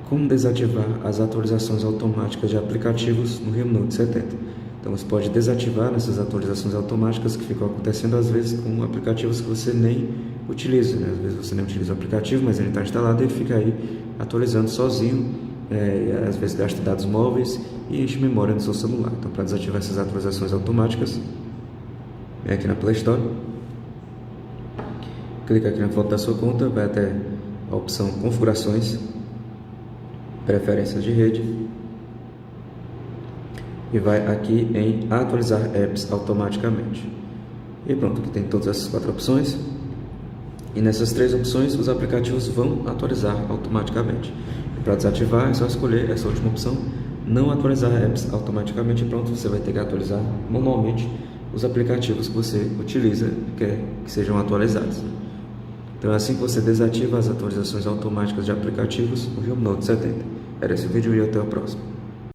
Como desativar as atualizações automáticas de aplicativos no RealMe 70. Então você pode desativar essas atualizações automáticas que ficam acontecendo às vezes com aplicativos que você nem utiliza, né? Às vezes você nem utiliza o aplicativo, mas ele está instalado e ele fica aí atualizando sozinho, às vezes gasta dados móveis e enche memória no seu celular. Então, para desativar essas atualizações automáticas, vem aqui na Play Store, clica aqui na foto da sua conta, vai até a opção Configurações, Preferências de rede, e vai aqui em Atualizar apps automaticamente. E pronto, aqui tem todas essas 4 opções. E nessas 3 opções, os aplicativos vão atualizar automaticamente. E para desativar, é só escolher essa última opção, não atualizar apps automaticamente. E pronto, você vai ter que atualizar manualmente os aplicativos que você utiliza e quer que sejam atualizados. Então é assim que você desativa as atualizações automáticas de aplicativos no RealMe 70. Era esse o vídeo e até o próximo.